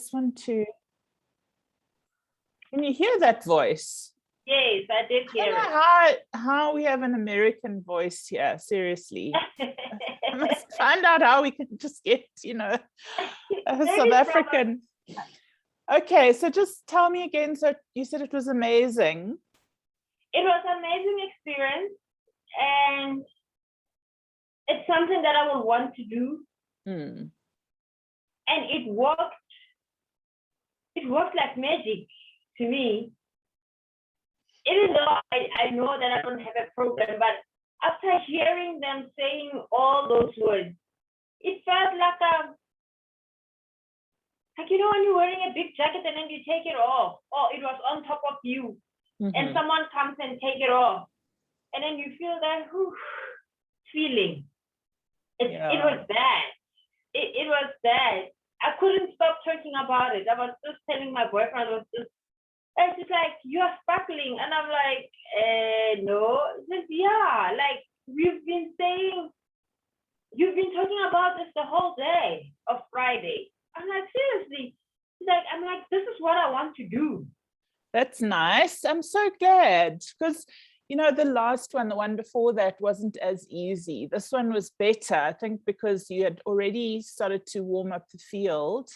just want to, can you hear that voice? Yes, I did I hear don't it. know how we have an American voice here, seriously. I must find out how we can just get, you know, a South African. Okay, so just tell me again. So you said it was amazing. It was an amazing experience, and it's something that I would want to do. Mm. And it worked like magic to me. Even though I know that I don't have a program, but after hearing them saying all those words, it felt like you know, when you're wearing a big jacket and then you take it off, or it was on top of you, and someone comes and take it off, and then you feel that feeling. It was that. It was that. I couldn't stop talking about it. I was just telling my boyfriend, it's just like, you are sparkling. And I'm like, no. He says, yeah, like you've been talking about this the whole day of Friday. I'm like, seriously? He's like, I'm like, this is what I want to do. That's nice. I'm so glad, because, you know, the last one, the one before that, wasn't as easy. This one was better, I think, because you had already started to warm up the field.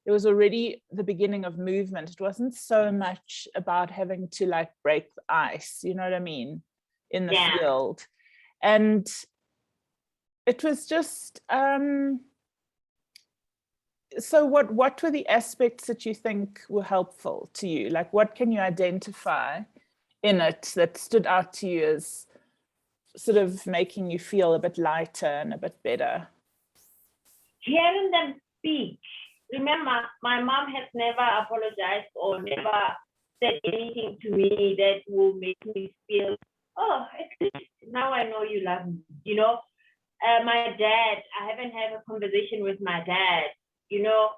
It was already the beginning of movement. It wasn't so much about having to like break the ice, you know what I mean, in the field. And it was just, so what were the aspects that you think were helpful to you? Like, what can you identify in it that stood out to you as sort of making you feel a bit lighter and a bit better? Hearing them speak. Remember, my mom has never apologized or never said anything to me that will make me feel, oh, now I know you love me, you know. My dad, I haven't had a conversation with my dad, you know.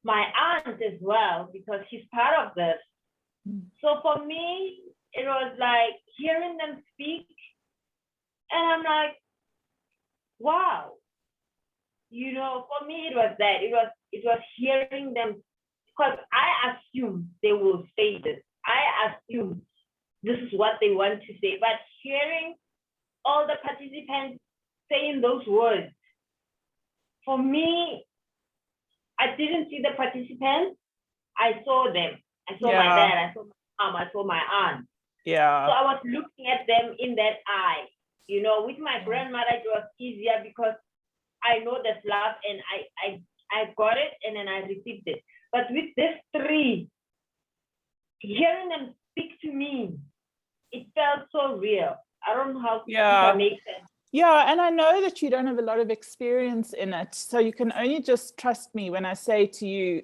My aunt as well, because she's part of this. So for me, it was like hearing them speak, and I'm like, wow. You know, for me, it was that. It was hearing them, because I assume they will say this. I assume this is what they want to say. But hearing all the participants saying those words, for me, I didn't see the participants. I saw them. I saw my dad. I saw my mom. I saw my aunt. Yeah. So I was looking at them in that eye. You know, with my grandmother, it was easier because I know there's love, and I got it, and then I received it. But with these three, hearing them speak to me, it felt so real. I don't know how to make sense. Yeah, and I know that you don't have a lot of experience in it, so you can only just trust me when I say to you,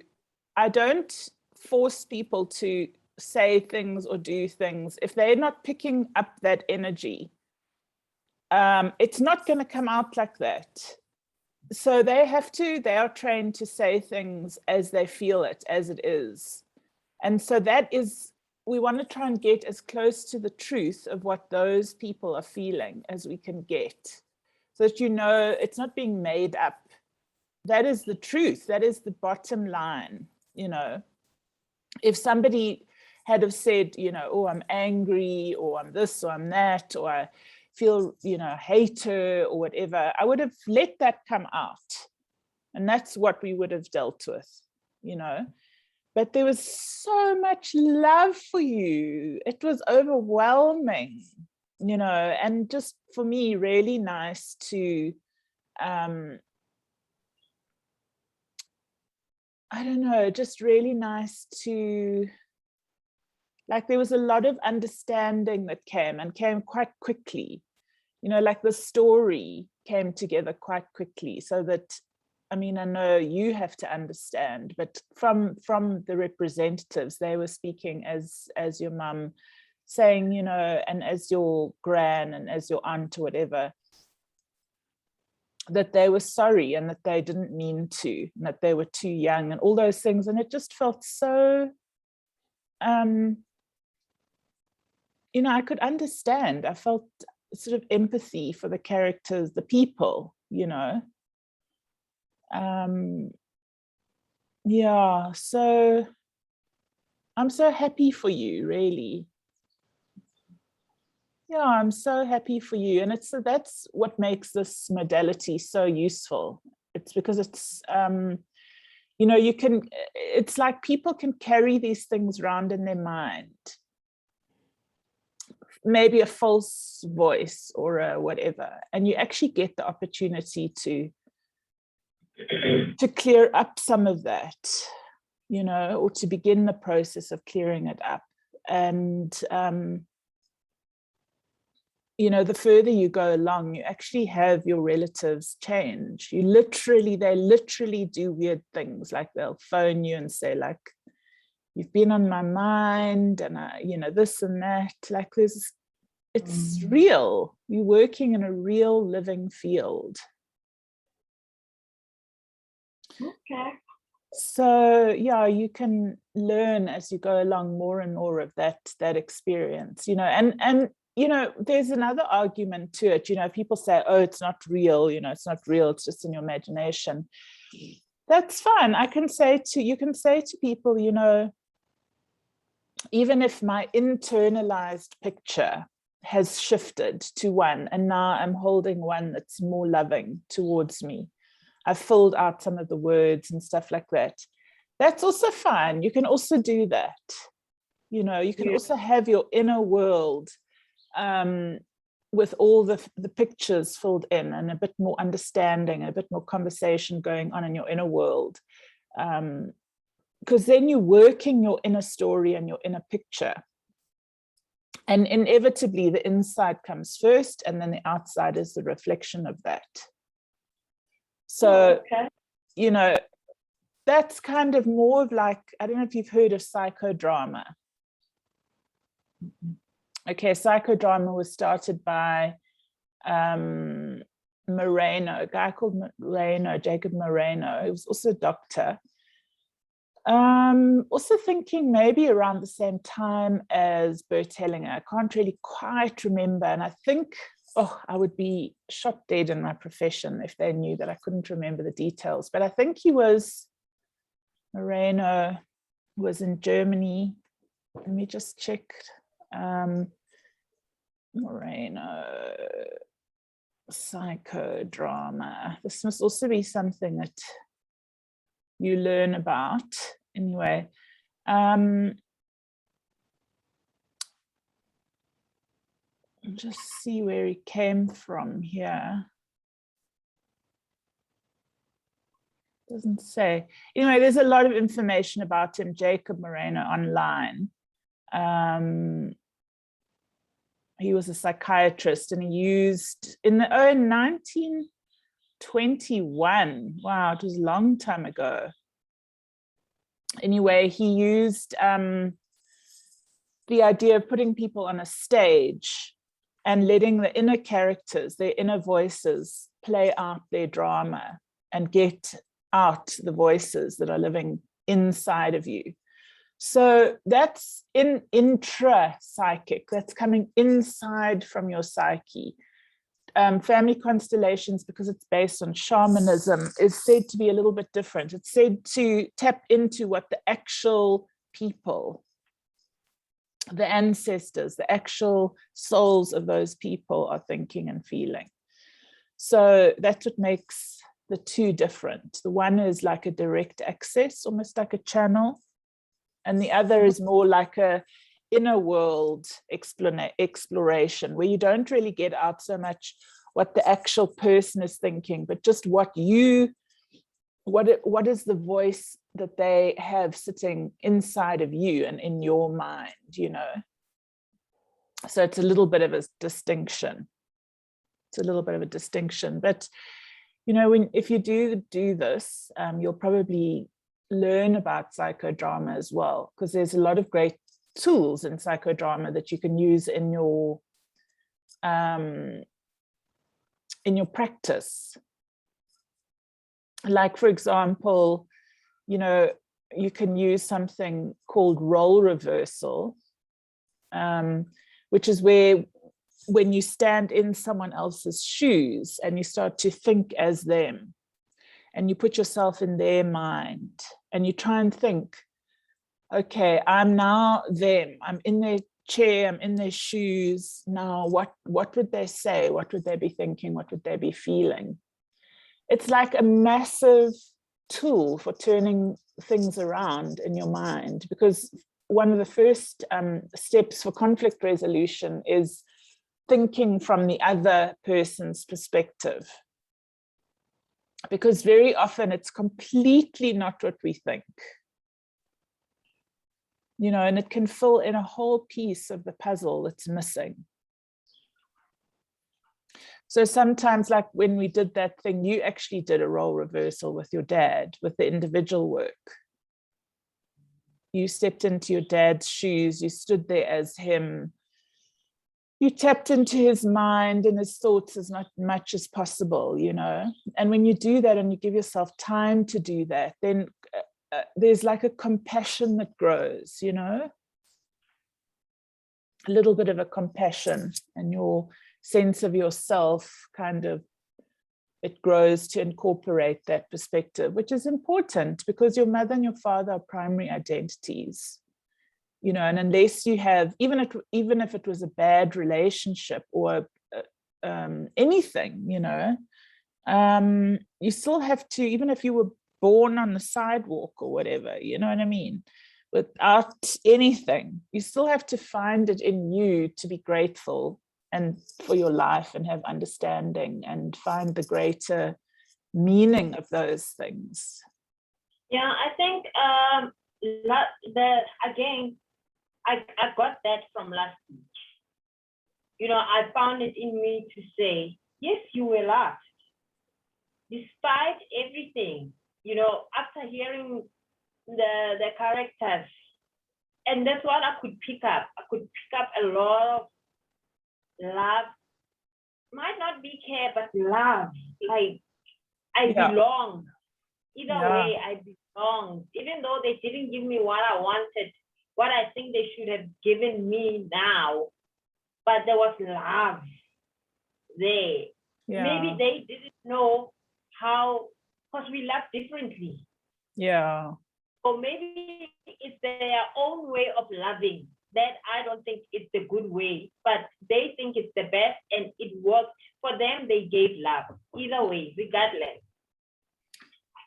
I don't force people to say things or do things. If they're not picking up that energy, it's not going to come out like that. So they are trained to say things as they feel it, as it is. And so that is, we want to try and get as close to the truth of what those people are feeling as we can get, so that, you know, it's not being made up. That is the truth. That is the bottom line. You know, if somebody had have said, you know, oh, I'm angry, or I'm this, or I'm that, or I feel, you know, hate her or whatever, I would have let that come out. And that's what we would have dealt with, you know. But there was so much love for you. It was overwhelming, you know, and just for me, really nice to, I don't know, just really nice to, like, there was a lot of understanding that came quite quickly, you know, like the story came together quite quickly, so that, I mean, I know you have to understand, but from the representatives, they were speaking as your mum, saying, you know, and as your gran and as your aunt or whatever, that they were sorry and that they didn't mean to, and that they were too young and all those things. And it just felt so, you know, I could understand. I felt sort of empathy for the characters, the people, you know. Yeah, so I'm so happy for you, really. Yeah, I'm so happy for you. And that's what makes this modality so useful. It's because it's, you know, it's like people can carry these things around in their mind. Maybe a false voice or a whatever. And you actually get the opportunity to clear up some of that, you know, or to begin the process of clearing it up. And, you know, the further you go along, you actually have your relatives change. They literally do weird things, like they'll phone you and say, like, you've been on my mind, and you know, this and that. Like, it's real. You're working in a real living field. Okay. So yeah, you can learn as you go along more and more of that experience, you know, and you know, there's another argument to it. You know, people say, oh, it's not real, you know, it's not real, it's just in your imagination. That's fine. You can say to people, you know, even if my internalized picture has shifted to one, and now I'm holding one that's more loving towards me, I've filled out some of the words and stuff like that. That's also fine. You can also do that. You know, you can also have your inner world with all the pictures filled in, and a bit more understanding, a bit more conversation going on in your inner world. Because then you're working your inner story and your inner picture. And inevitably the inside comes first, and then the outside is the reflection of that. So, you know, that's kind of more of like, I don't know if you've heard of psychodrama. Okay, psychodrama was started by Moreno, a guy called Moreno, Jacob Moreno. He was also a doctor. Also thinking maybe around the same time as Bert Hellinger. I can't really quite remember. And I think, oh, I would be shot dead in my profession if they knew that I couldn't remember the details. But I think Moreno was in Germany. Let me just check. Moreno, psychodrama. This must also be something that you learn about. Anyway, just see where he came from here. Doesn't say. Anyway, there's a lot of information about him, Jacob Moreno, online. He was a psychiatrist, and he used in the 1921. Wow, it was a long time ago. Anyway, he used the idea of putting people on a stage and letting the inner characters, their inner voices, play out their drama and get out the voices that are living inside of you. So that's intra-psychic, that's coming inside from your psyche. Family constellations, because it's based on shamanism, is said to be a little bit different. It's said to tap into what the actual people, the ancestors, the actual souls of those people are thinking and feeling. So that's what makes the two different. The one is like a direct access, almost like a channel, and the other is more like a inner world exploration, where you don't really get out so much what the actual person is thinking, but just what is the voice that they have sitting inside of you and in your mind, you know. So it's a little bit of a distinction. But you know, if you do this, you'll probably learn about psychodrama as well, because there's a lot of great tools in psychodrama that you can use in your practice. Like, for example, you know, you can use something called role reversal, which is where when you stand in someone else's shoes and you start to think as them, and you put yourself in their mind and you try and think, okay, I'm now them, I'm in their chair, I'm in their shoes. Now, what would they say? What would they be thinking? What would they be feeling? It's like a massive tool for turning things around in your mind, because one of the first steps for conflict resolution is thinking from the other person's perspective, because very often it's completely not what we think, you know, and it can fill in a whole piece of the puzzle that's missing. So sometimes, like when we did that thing, you actually did a role reversal with your dad, with the individual work. You stepped into your dad's shoes, you stood there as him, you tapped into his mind and his thoughts as much as possible, you know. And when you do that and you give yourself time to do that, then there's like a compassion that grows, you know, a little bit of a compassion, and your sense of yourself kind of, it grows to incorporate that perspective, which is important because your mother and your father are primary identities, you know, and unless you have, even if it was a bad relationship or anything, you know, you still have to, even if you were born on the sidewalk or whatever, you know what I mean, without anything, you still have to find it in you to be grateful and for your life and have understanding and find the greater meaning of those things. Yeah, I think again, I got that from last week. You know, I found it in me to say, yes, you were loved. Despite everything, you know, after hearing the characters, and that's what I could pick up. I could pick up a lot of love, might not be care, but love. Like, I belong. Either way, I belong. Even though they didn't give me what I wanted, what I think they should have given me now, but there was love there. Yeah. Maybe they didn't know how, because we love differently. Yeah. Or maybe it's their own way of loving that I don't think it's the good way, but they think it's the best and it worked for them. They gave love either way, regardless.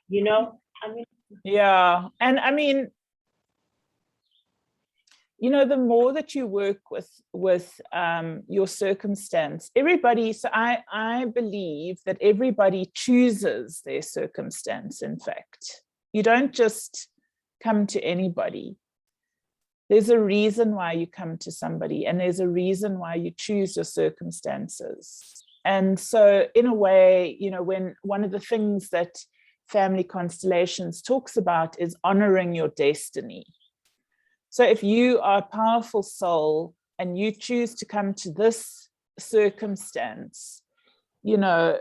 You know, I mean. Yeah, and I mean, you know, the more that you work with your circumstance, everybody, so I believe that everybody chooses their circumstance. In fact, you don't just come to anybody. There's a reason why you come to somebody, and there's a reason why you choose your circumstances. And so in a way, you know, when one of the things that Family Constellations talks about is honoring your destiny. So if you are a powerful soul and you choose to come to this circumstance, you know,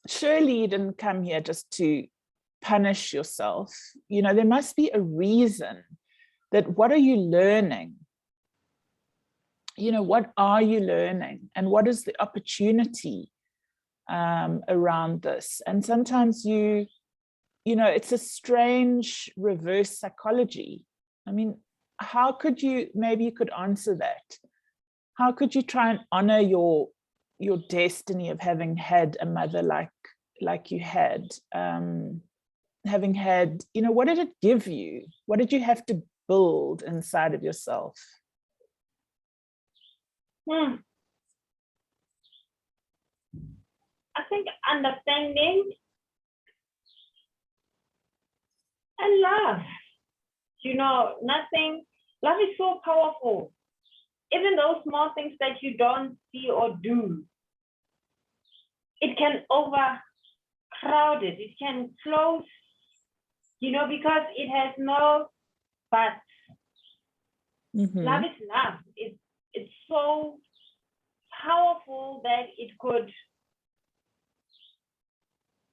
surely you didn't come here just to punish yourself. You know, there must be a reason. That what are you learning? You know, what are you learning? And what is the opportunity around this? And sometimes you know, it's a strange reverse psychology. I mean, how could you, maybe you could answer that. How could you try and honor your destiny of having had a mother like you had, having had, you know, what did it give you? What did you have to build inside of yourself? I think understanding and love. You know, love is so powerful. Even those small things that you don't see or do, it can overcrowd it. It can close, you know, because it has no but. Love is love. It's so powerful that it could,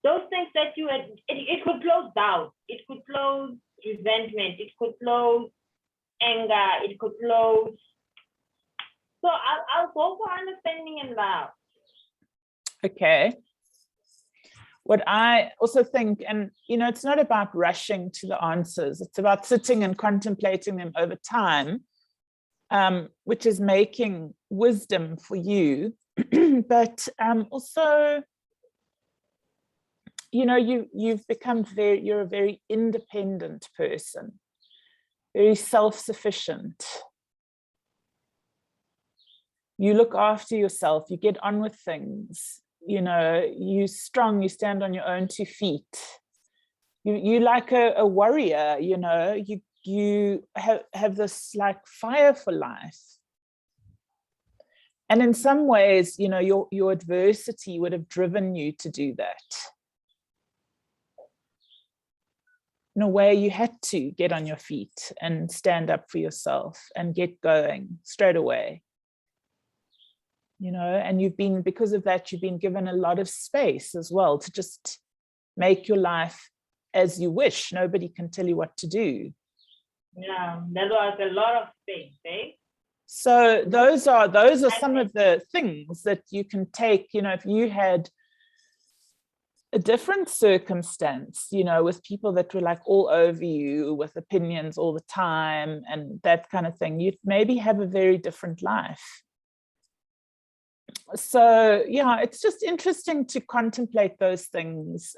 those things that you had, it could close doubt, it could close resentment, it could close anger, it could close. So I'll go for understanding and love. Okay. what I also think, and it's not about rushing to the answers, it's about sitting and contemplating them over time, which is making wisdom for you. But also, you've become you're a very independent person, very self-sufficient. You look after yourself, you get on with things, you're strong, you stand on your own 2 feet. You like a warrior, you have this like fire for life. And in some ways, your adversity would have driven you to do that. In a way, you had to get on your feet and stand up for yourself and get going straight away. And because of that, you've been given a lot of space as well to just make your life as you wish. Nobody can tell you what to do. Yeah, that was a lot of space, eh? So those are some of the things that you can take, if you had a different circumstance, with people that were like all over you with opinions all the time and that kind of thing, you'd maybe have a very different life. So yeah, it's just interesting to contemplate those things.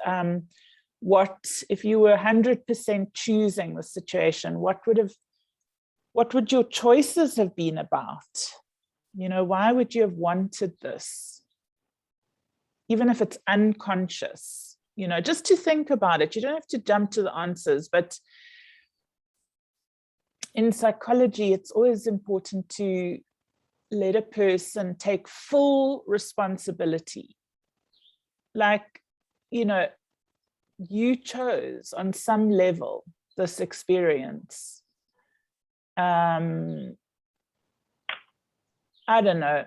What if you were 100% choosing the situation, what would your choices have been about? Why would you have wanted this? Even if it's unconscious, just to think about it. You don't have to jump to the answers, but in psychology, it's always important to let a person take full responsibility. Like, you chose on some level this experience. I don't know,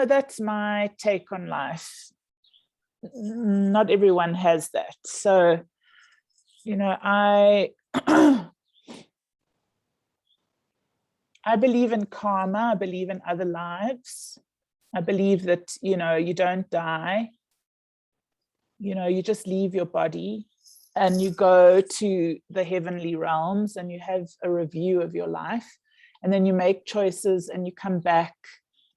that's my take on life. Not everyone has that. So, I I believe in karma. I believe in other lives. I believe that, you don't die. You just leave your body and you go to the heavenly realms and you have a review of your life. And then you make choices and you come back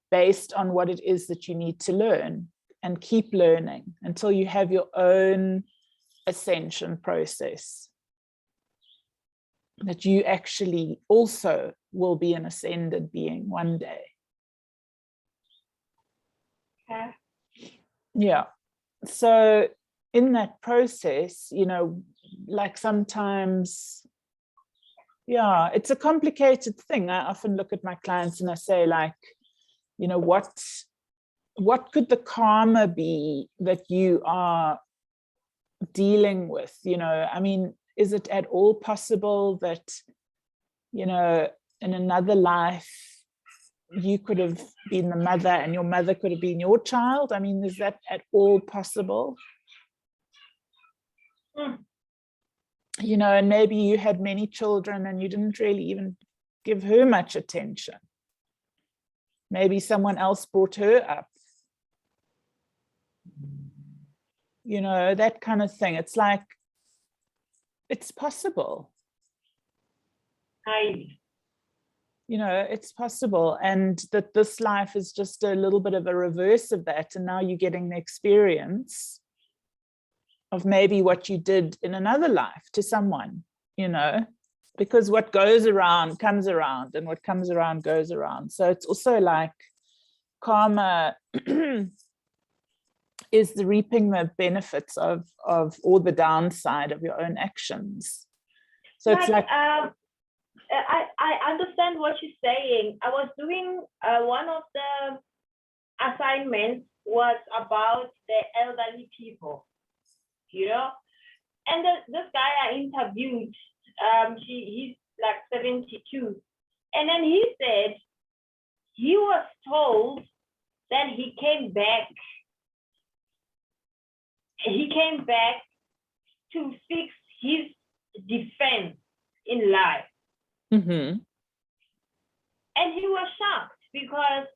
based on what it is that you need to learn, and keep learning until you have your own ascension process. That you actually also will be an ascended being one day. Okay. Yeah. So in that process, like sometimes, yeah, it's a complicated thing. I often look at my clients and I say, like, what could the karma be that you are dealing with? Is it at all possible that, in another life, you could have been the mother and your mother could have been your child? Is that at all possible? And maybe you had many children and you didn't really even give her much attention. Maybe someone else brought her up. That kind of thing. It's like, it's possible. It's possible. And that this life is just a little bit of a reverse of that. And now you're getting the experience of maybe what you did in another life to someone, because what goes around comes around, and what comes around goes around. So it's also like karma is the reaping the benefits of or the downside of your own actions. So it's like I understand what you're saying. I was doing one of the assignments was about the elderly people, and this guy I interviewed, he's like 72, and then he said he was told that he came back to fix his defense in life. Mm-hmm. And he was shocked because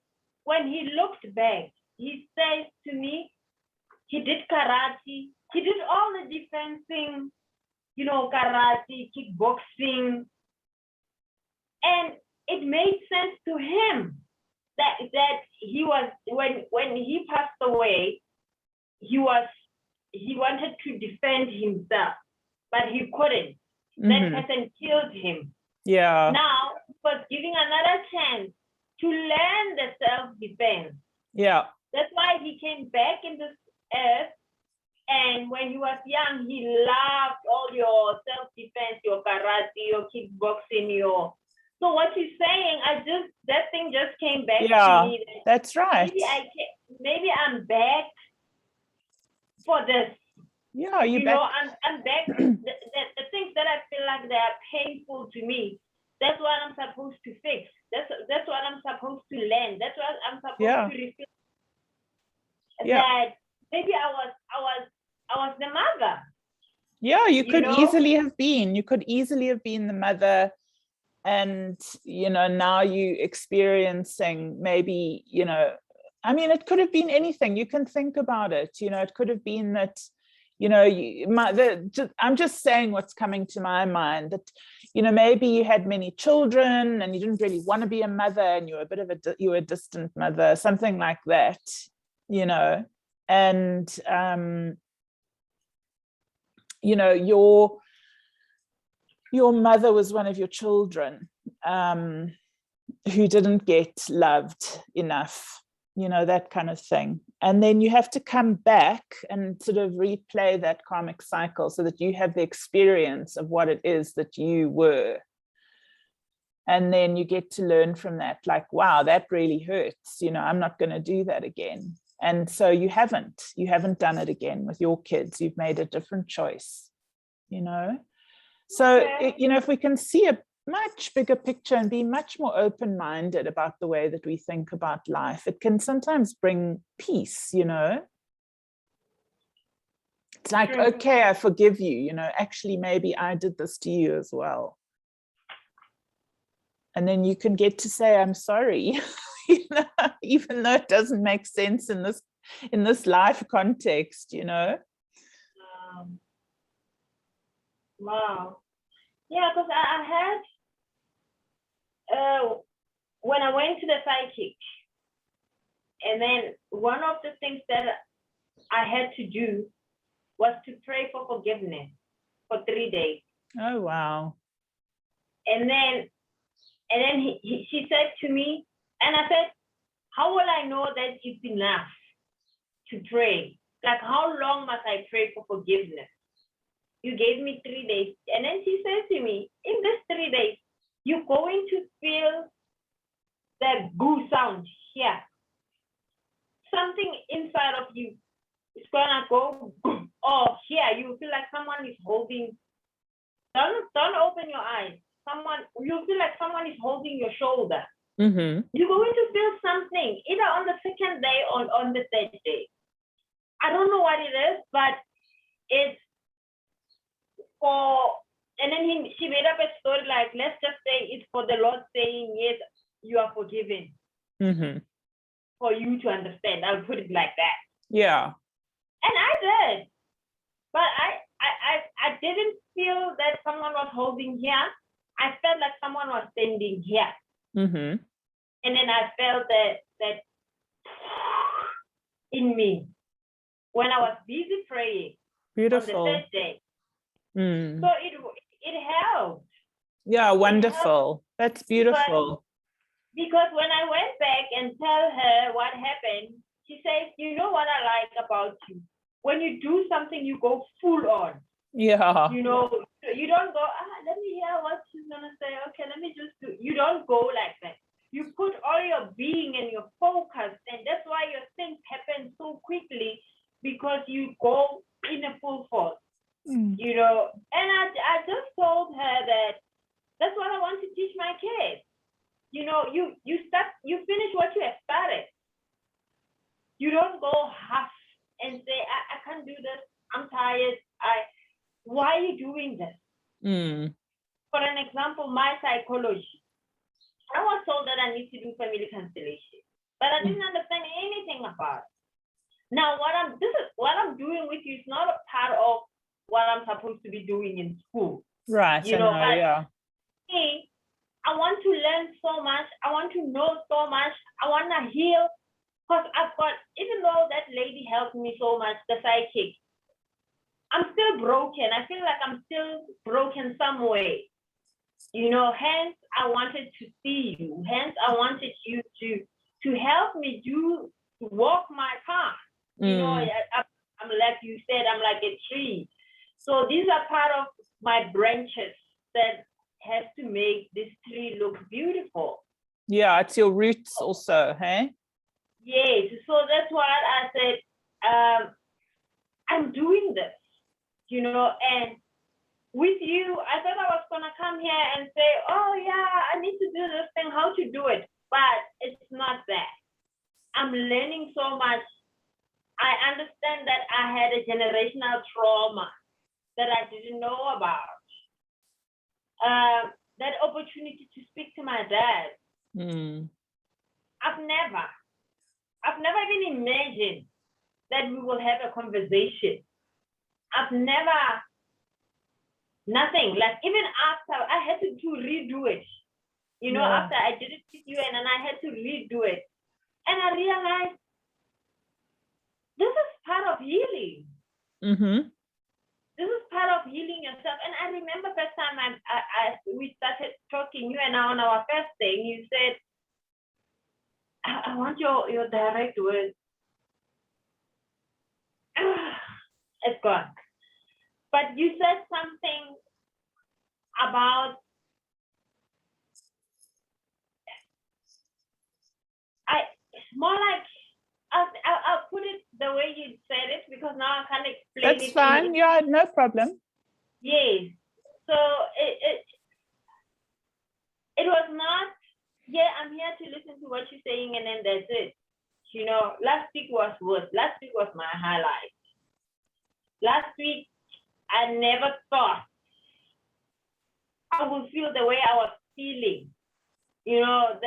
when he looked back, he says to me, he did karate he did all the defensing, you know, karate, kickboxing, and it made sense to him that he was, when he passed away, he wanted to defend himself, but he couldn't. That person killed him. Yeah. Now he was giving another chance to learn the self-defense. Yeah. That's why he came back in this earth. And when he was young, he loved all your self-defense, your karate, your kickboxing, your. So what you're saying, that thing just came back to me. That's right. Maybe I'm back for this. Yeah, you know, I'm back. The things that I feel like they are painful to me, that's what I'm supposed to fix. That's what I'm supposed to learn. That's what I'm supposed to reflect. That maybe I was the mother. Yeah, you could easily have been. You could easily have been the mother. And, you know, now you experiencing maybe, you know, I mean, it could have been anything. You can think about it. You know, it could have been that, you know, I'm just saying what's coming to my mind, that, you know, maybe you had many children and you didn't really want to be a mother and you were a distant mother, something like that, you know, and, you know, your mother was one of your children who didn't get loved enough, you know, that kind of thing. And then you have to come back and sort of replay that karmic cycle so that you have the experience of what it is that you were. And then you get to learn from that, like, wow, that really hurts. You know, I'm not going to do that again. And so you haven't done it again with your kids. You've made a different choice, you know. So, you know, if we can see a much bigger picture and be much more open-minded about the way that we think about life, it can sometimes bring peace, you know. It's like, okay, I forgive you, you know, actually, maybe I did this to you as well. And then you can get to say, I'm sorry, you know, even though it doesn't make sense in this life context, you know. Wow. Yeah, because I had, when I went to the psychic, and then one of the things that I had to do was to pray for forgiveness for 3 days. Oh, wow. And then she said to me, and I said, how will I know that it's enough to pray? Like, how long must I pray for forgiveness? You gave me 3 days. And then she said to me, in this 3 days, you're going to feel that goo sound here. Something inside of you is gonna go, oh, here, you feel like someone is holding, don't open your eyes. You feel like someone is holding your shoulder. You're going to feel something, either on the second day or on the third day. I don't know what it is, but it's, and then she made up a story like, let's just say it's for the Lord saying, yes, you are forgiven. For you to understand. I'll put it like that. Yeah. And I did. But I didn't feel that someone was holding here. I felt like someone was standing here. And then I felt that in me when I was busy praying. Beautiful. On the third day. So it helped. Yeah, wonderful. That's beautiful. Because when I went back and tell her what happened, she says, you know what I like about you? When you do something, you go full on. Yeah. You know, you don't go, let me hear what she's going to say. Okay, let me just do. You don't go like that. You put all your being and your focus, and that's why your things happen so quickly, because you go in a full force. You know, and I just told her that that's what I want to teach my kids. You know, you finish what you have started. You don't go half and say, I can't do this. I'm tired. Why are you doing this? For an example, my psychology. I was told that I need to do family constellation, but I didn't understand anything about it. Now, this is what I'm doing with you is not a part of what I'm supposed to be doing in school. Right. You know, but Yeah. me, I want to learn so much. I want to know so much. I want to heal. Because I've got, even though that lady helped me so much, the psychic, I'm still broken. I feel like I'm still broken some way. You know, hence I wanted to see you. Hence I wanted you to help me to walk my path. You know, I'm like you said, I'm like a tree. So these are part of my branches that has to make this tree look beautiful. Yeah, it's your roots also, hey? Yes. So that's why I said, I'm doing this, you know, and with you, I thought I was gonna come here and say, oh yeah, I need to do this thing, how to do it. But it's not that. I'm learning so much. I understand that I had a generational trauma that I didn't know about. That opportunity to speak to my dad. I've never even imagined that we will have a conversation. I've never, nothing. Like even after I had to redo it. You know, after I did it with you and then I had to redo it. And I realized this is part of healing. This is part of healing yourself. And I remember first time we started talking, you and I on our first thing, you said, I want your direct words. It's gone. But you said something about more like I'll put it the way you said it because now I can't explain it. That's fine. Yeah, no problem. Yes. So it was not, yeah, I'm here to listen to what you're saying and then that's it. You know, last week was worse. Last week was my highlight. Last week, I never thought I would feel the way I was feeling. You know,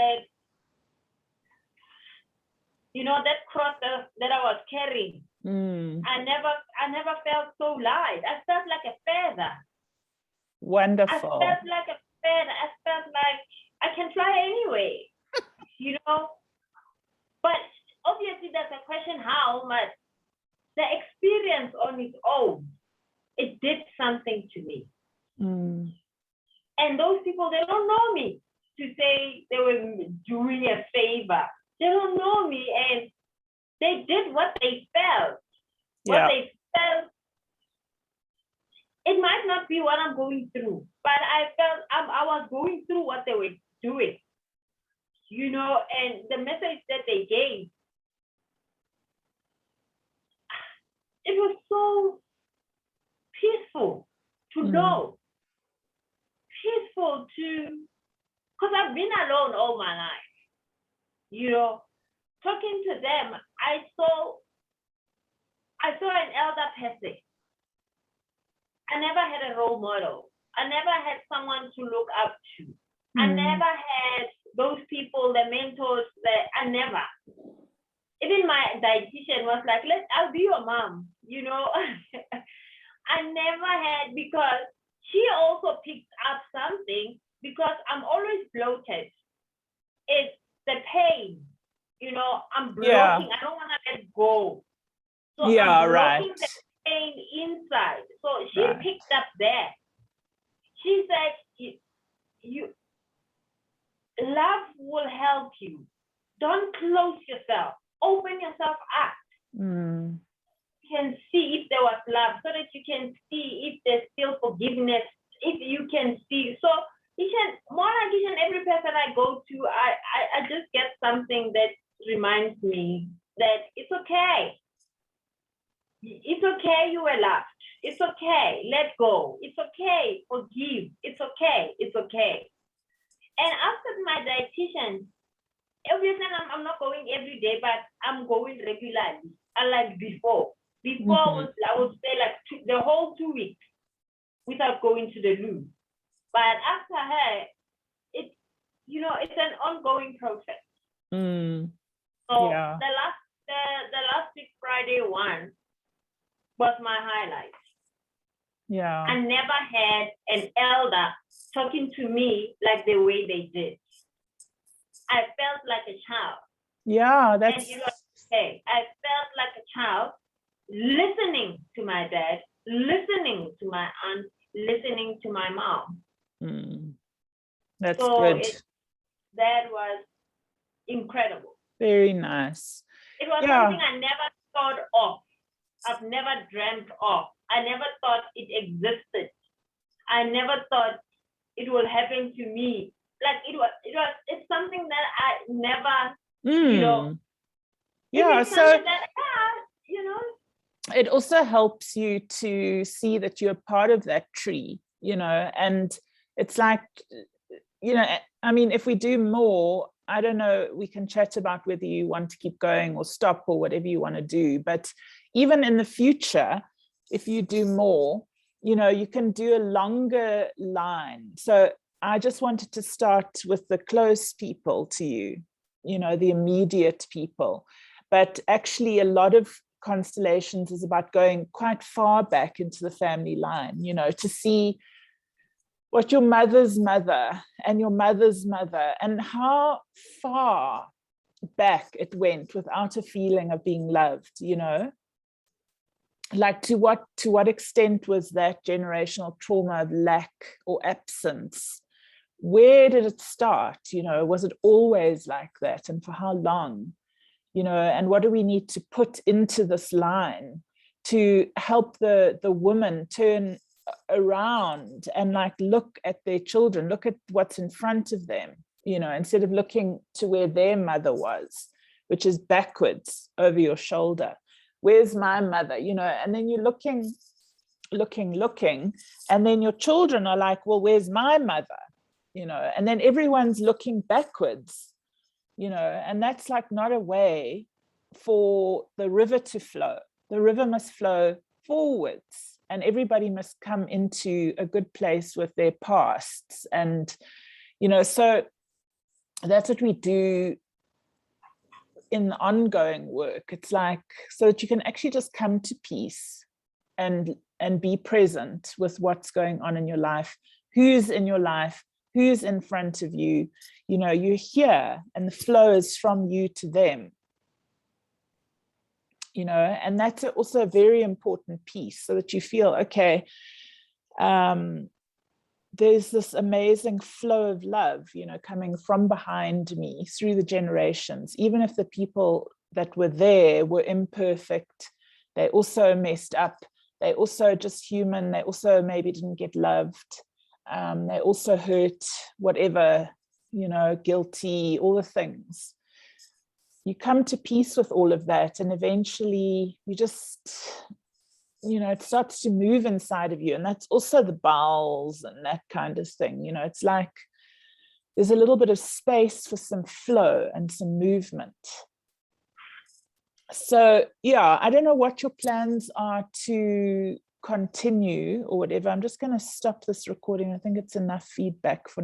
that cross that I was carrying. I never felt so light. I felt like a feather. Wonderful. I felt like a feather. I felt like I can fly anyway. You know, but obviously there's a question how, but the experience on its own, it did something to me. And those people, they don't know me to say they were doing a favor. They don't know me and they did what they felt. What they felt, it might not be what I'm going through, but I felt I was going through what they were doing. You know, and the message that they gave, it was so peaceful to know. Peaceful because I've been alone all my life. You know, talking to them, I saw an elder person. I never had a role model. I never had someone to look up to. I never had those people, the mentors that I never. Even my dietitian was like, I'll be your mom, you know. I never had, because she also picked up something because I'm always bloated. It's the pain, you know, I'm blocking. I don't want to let go. So I'm blocking the pain inside. So she picked up that. She said, you love will help you. Don't close yourself. Open yourself up. You can see if there was love, so that you can see if there's still forgiveness, if you can see. So each and every person I go to, I just get something that reminds me that it's okay. It's okay, you were loved. It's okay, let go. It's okay, forgive. It's okay, it's okay. And after my dietitian, obviously I'm not going every day, but I'm going regularly. Unlike before. Before I would stay like the whole 2 weeks without going to the loo. But after her, it's an ongoing process. So the the last week Friday one was my highlight. Yeah. I never had an elder talking to me like the way they did. I felt like a child. Yeah, that's... And it was okay. I felt like a child listening to my dad, listening to my aunt, listening to my mom. That's so good. That was incredible. Very nice. It was something I never thought of. I've never dreamt of. I never thought it existed. I never thought it will happen to me. Like it's something that I never, you know. Yeah, it's so that, you know. It also helps you to see that you're part of that tree, you know, and it's like, you know, I mean, if we do more, I don't know, we can chat about whether you want to keep going or stop or whatever you want to do. But even in the future, if you do more, you know, you can do a longer line. So I just wanted to start with the close people to you, you know, the immediate people. But actually, a lot of constellations is about going quite far back into the family line, you know, to see what your mother's mother and your mother's mother and how far back it went without a feeling of being loved, you know, like to what extent was that generational trauma of lack or absence? Where did it start? You know, was it always like that, and for how long? You know, and what do we need to put into this line to help the woman turn around and like look at their children, look at what's in front of them, you know, instead of looking to where their mother was, which is backwards over your shoulder. Where's my mother? You know, and then you're looking, and then your children are like, well, where's my mother? You know, and then everyone's looking backwards, you know, and that's like not a way for the river to flow. The river must flow forwards, and everybody must come into a good place with their pasts. And, you know, so that's what we do in the ongoing work. It's like, so that you can actually just come to peace and be present with what's going on in your life, who's in your life, who's in front of you. You know, you're here and the flow is from you to them, you know, and that's also a very important piece, so that you feel, okay, there's this amazing flow of love, you know, coming from behind me through the generations. Even if the people that were there were imperfect, they also messed up, they also just human, they also maybe didn't get loved, they also hurt, whatever, you know, guilty, all the things. You come to peace with all of that, and eventually you just, you know, it starts to move inside of you. And that's also the bowels and that kind of thing. You know, it's like there's a little bit of space for some flow and some movement. So yeah, I don't know what your plans are to continue or whatever. I'm just going to stop this recording. I think it's enough feedback for